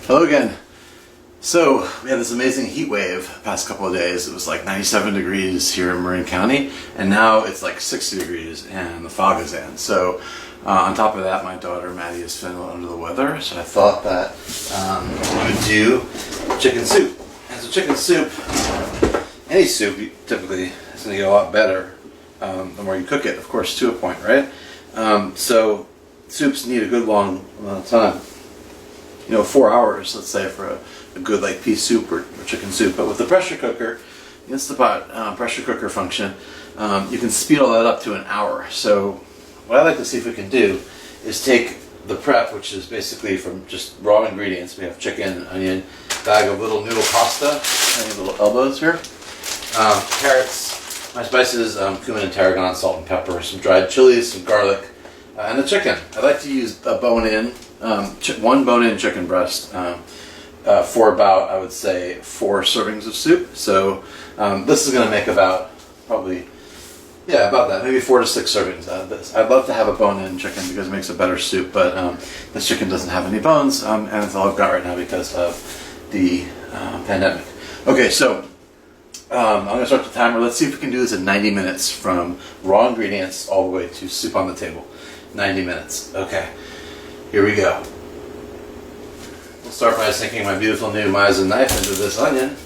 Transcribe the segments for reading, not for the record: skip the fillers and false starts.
Hello again. So we had this amazing heat wave the past couple of days. It was like 97 degrees here in Marin County, and now it's like 60 degrees and the fog is in. So on top of that, my daughter Maddie is feeling a little under the weather, so I thought that I would do chicken soup. And so chicken soup, any soup typically is going to get a lot better the more you cook it, of course, to a point, right? So soups need a good long amount of time. 4 hours, let's say, for a good like pea soup or chicken soup. But with the pressure cooker, InstantPot pressure cooker function, you can speed all that up to an hour. So what I'd like to see if we can do is take the prep, which is basically from just raw ingredients. We have chicken, onion, bag of little noodle pasta, any little elbows here, carrots, my spices, cumin and tarragon, salt and pepper, some dried chilies, some garlic, and the chicken. I like to use a bone-in, one bone-in chicken breast for about, I would say, 4 servings of soup. So this is going to make about probably, about that, maybe 4 to 6 servings out of this. I'd love to have a bone-in chicken because it makes a better soup, but this chicken doesn't have any bones, and it's all I've got right now because of the pandemic. Okay, so I'm going to start the timer. Let's see if we can do this in 90 minutes from raw ingredients all the way to soup on the table. 90 minutes. Okay, here we go. We'll start by sinking my beautiful new Meissen knife into this onion.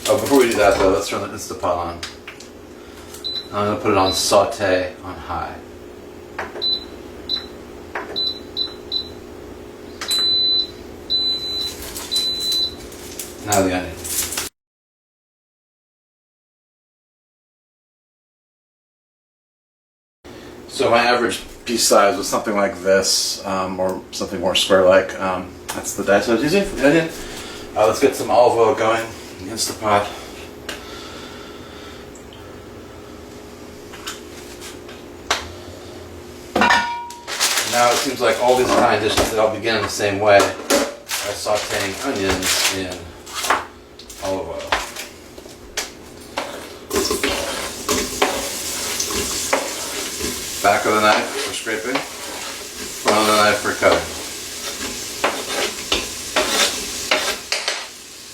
Oh, before we do that though, let's turn the InstantPot on. I'm going to put it on saute on high. Now the onion. So my average piece size was something like this, or something more square-like. That's the dice I was using for the onion. Let's get some olive oil going in the InstantPot. Now it seems like all these Italian dishes, they all begin in the same way, by sauteing onions in olive oil. Back of the knife for scraping, front of the knife for cutting.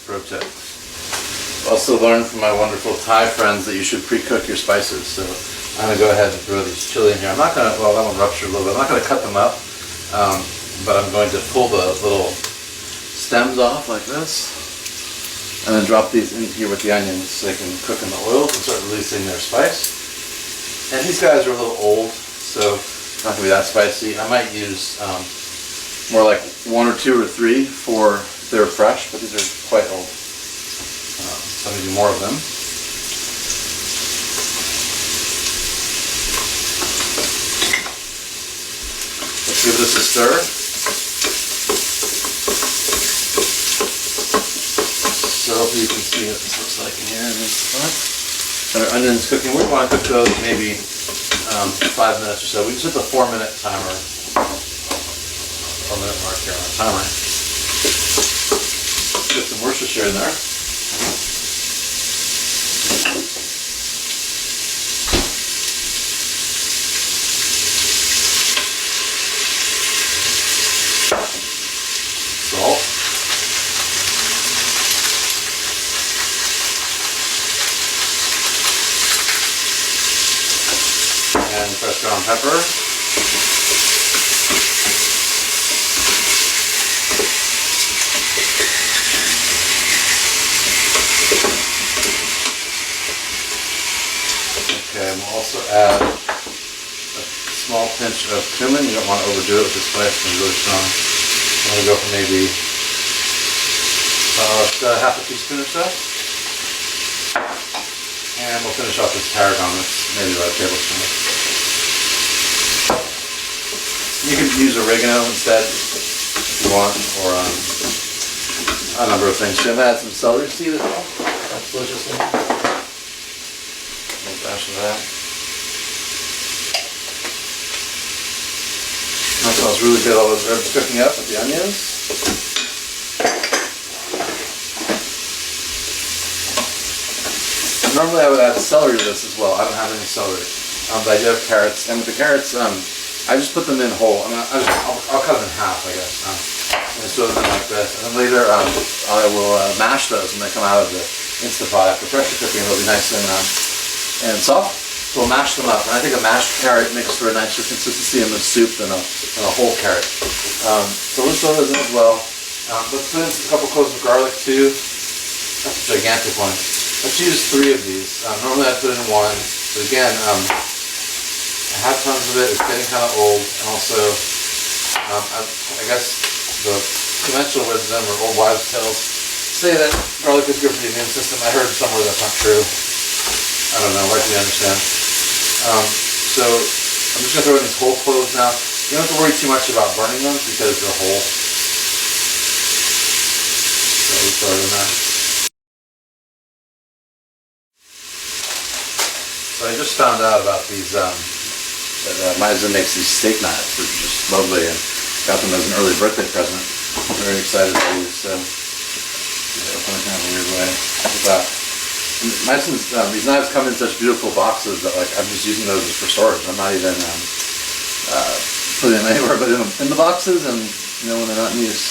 Pro tip. Also learned from my wonderful Thai friends that you should pre-cook your spices. So I'm going to go ahead and throw these chili in here. I'm not going to, well, that one ruptured a little bit. I'm not going to cut them up, but I'm going to pull the little stems off like this, and then drop these in here with the onions so they can cook in the oils and start releasing their spice. And these guys are a little old, so not going to be that spicy. I might use more like 1 or 2 or 3 for they're fresh, but these are quite old. So I'm going to do more of them. Let's give this a stir. So hopefully you can see what this looks like in here in this spot. Our onions cooking. We want to cook those maybe 5 minutes or so. We just hit the 4-minute timer. 4-minute mark here on our timer. Get some Worcestershire in there. Salt. And fresh ground pepper. Okay, and we'll also add a small pinch of cumin. You don't want to overdo it with the spice, it's really strong. I'm going to go for maybe about half a teaspoon or so. And we'll finish off with tarragon, that's maybe about a tablespoon. You can use oregano instead if you want, or a number of things. Should I add some celery seed as well? That's delicious. A little dash of that. That smells really good. All those herbs cooking up with the onions. Normally I would add celery to this as well. I don't have any celery, but I do have carrots. And with the carrots, I just put them in whole. I'll cut them in half, I guess. And so them like this. And then later I will mash those when they come out of the InstantPot after pressure cooking. They'll be nice and soft. So we'll mash them up. And I think a mashed carrot makes for a nicer consistency in the soup than a whole carrot. So we'll throw those in as well. Let's put in a couple cloves of garlic too. That's a gigantic one. Let's use 3 of these. Normally I put in 1, but again, I have tons of it. It's getting kind of old, and also I guess the conventional wisdom or old wives' tales say that garlic is good for the immune system. I heard somewhere that's not true. I don't know. Why do you understand? So I'm just going to throw in these whole cloves now. You don't have to worry too much about burning them because they're whole. So we throw it in there. So I just found out about these, that my husband makes these steak knives, which are just lovely, and got them as an early birthday present. I'm very excited about these, so they open in kind of a weird way. My husband's, these knives come in such beautiful boxes that like I'm just using those for storage. I'm not even putting them anywhere but in the boxes, and you know when they're not in use,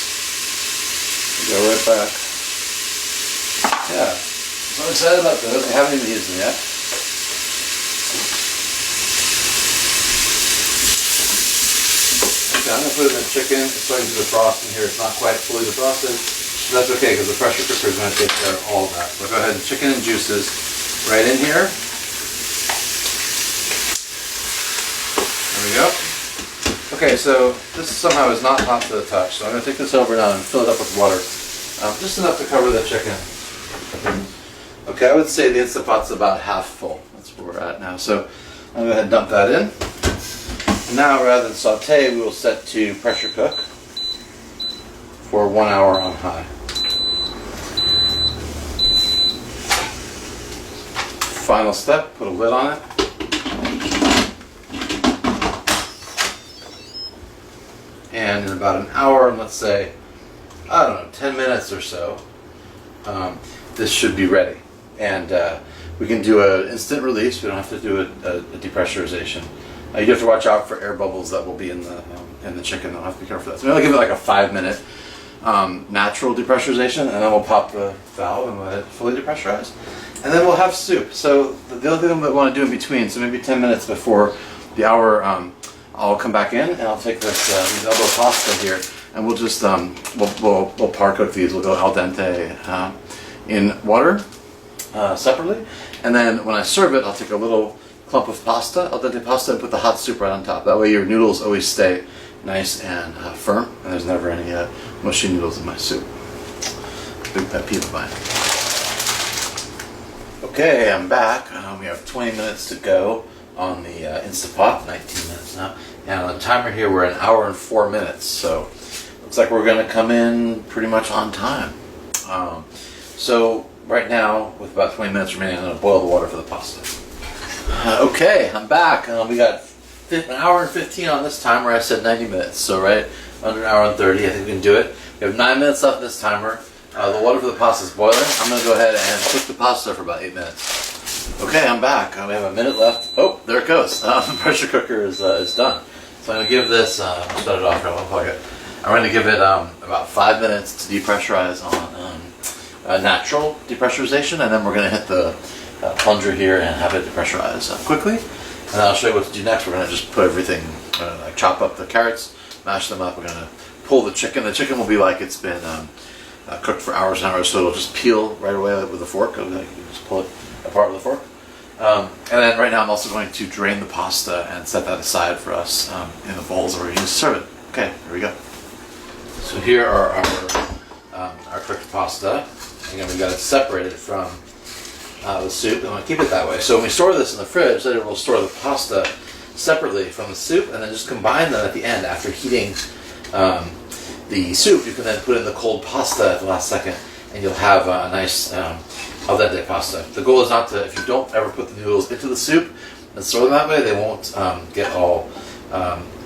they go right back. Yeah, so I'm excited about those. I haven't even used them yet. I'm going to put it in the chicken. It's starting to defrost in here. It's not quite fully defrosted. But that's okay because the pressure cooker is going to take care of all of that. So go ahead and chicken and juices right in here. There we go. Okay, so this somehow is not hot to the touch. So I'm going to take this over now and fill it up with water. Just enough to cover the chicken. Okay, I would say the InstantPot's about half full. That's where we're at now. So I'm going to go ahead and dump that in. Now, rather than saute, we will set to pressure cook for 1 hour on high. Final step, put a lid on it. And in about an hour, let's say, I don't know, 10 minutes or so, this should be ready. And we can do an instant release. We don't have to do a depressurization. You do have to watch out for air bubbles that will be in the chicken. I'll have to be careful for that. So maybe I'll give it like a 5-minute natural depressurization, and then we'll pop the valve and let it fully depressurize. And then we'll have soup. So the other thing that we want to do in between, so maybe 10 minutes before the hour, I'll come back in and I'll take this these elbow pasta here, and we'll just we'll par cook these. We'll go al dente in water separately, and then when I serve it, I'll take a little clump of pasta, al dente pasta, and put the hot soup right on top. That way your noodles always stay nice and firm, and there's never any mushy noodles in my soup. Big pet peeve of mine. Okay, I'm back. We have 20 minutes to go on the InstantPot, 19 minutes now. And on the timer here, we're 1 hour and 4 minutes, so looks like we're going to come in pretty much on time. So right now, with about 20 minutes remaining, I'm going to boil the water for the pasta. Okay, I'm back. We got 1 hour and 15 on this timer. I said 90 minutes, so right under 1 hour and 30. I think we can do it. We have 9 minutes left this timer. The water for the pasta is boiling. I'm going to go ahead and cook the pasta for about 8 minutes. Okay, I'm back. We have 1 minute left. Oh, there it goes. The pressure cooker is done. So I'm going to give this, shut it off, I'll plug it. I'm going to give it about 5 minutes to depressurize on natural depressurization, and then we're going to hit the plunger here and have it depressurize quickly. And then I'll show you what to do next. We're going to just put everything, like chop up the carrots, mash them up. We're going to pull the chicken. The chicken will be like it's been cooked for hours and hours, so it'll just peel right away with a fork. You just pull it apart with a fork. And then right now I'm also going to drain the pasta and set that aside for us in the bowls that we're going to serve it. Okay, here we go. So here are our cooked pasta. Again, we've got it separated from the soup, and we'll keep it that way. So when we store this in the fridge, later we'll store the pasta separately from the soup, and then just combine them at the end after heating the soup. You can then put in the cold pasta at the last second, and you'll have a nice al dente pasta. The goal is not to, if you don't ever put the noodles into the soup and store them that way, they won't get all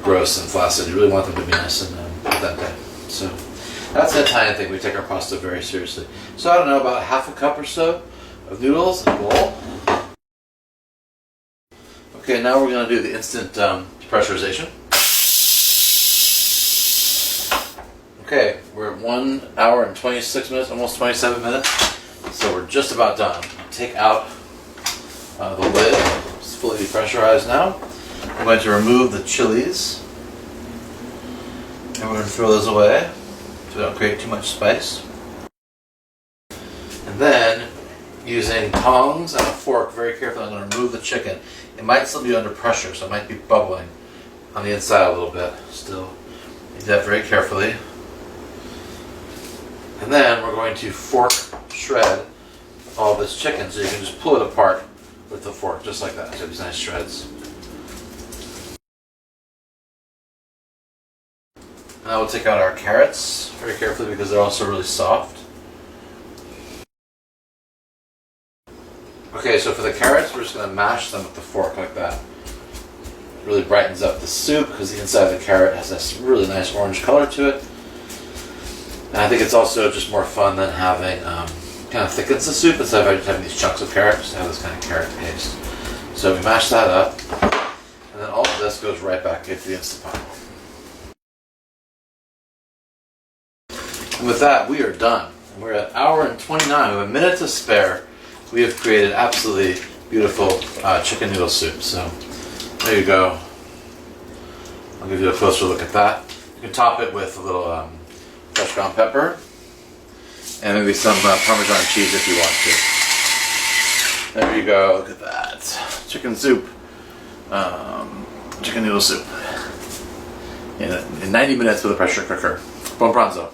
gross and flaccid. You really want them to be nice and al dente. So that's the Italian thing. We take our pasta very seriously. So I don't know, about ½ a cup or so of noodles in a bowl. Okay, now we're going to do the instant depressurization. Okay, we're at 1 hour and 26 minutes, almost 27 minutes. So we're just about done. Take out the lid. It's fully depressurized now. I'm going to remove the chilies. And we're going to throw those away so we don't create too much spice. And then, using tongs and a fork very carefully, I'm going to remove the chicken. It might still be under pressure, so it might be bubbling on the inside a little bit still. Do that very carefully. And then we're going to fork shred all this chicken, so you can just pull it apart with the fork, just like that. So these nice shreds. Now we'll take out our carrots very carefully because they're also really soft. Okay, so for the carrots, we're just going to mash them with the fork like that. It really brightens up the soup because the inside of the carrot has this really nice orange color to it. And I think it's also just more fun than having, kind of thickens the soup instead of just having these chunks of carrot, just have this kind of carrot paste. So we mash that up, and then all of this goes right back into the InstantPot. And with that, we are done. We're at 1 hour and 29. We have a minute to spare. We have created absolutely beautiful chicken noodle soup. So there you go. I'll give you a closer look at that. You can top it with a little fresh ground pepper and maybe some Parmesan cheese if you want to. There you go. Look at that. Chicken soup. Chicken noodle soup. In 90 minutes with a pressure cooker. Buon pranzo.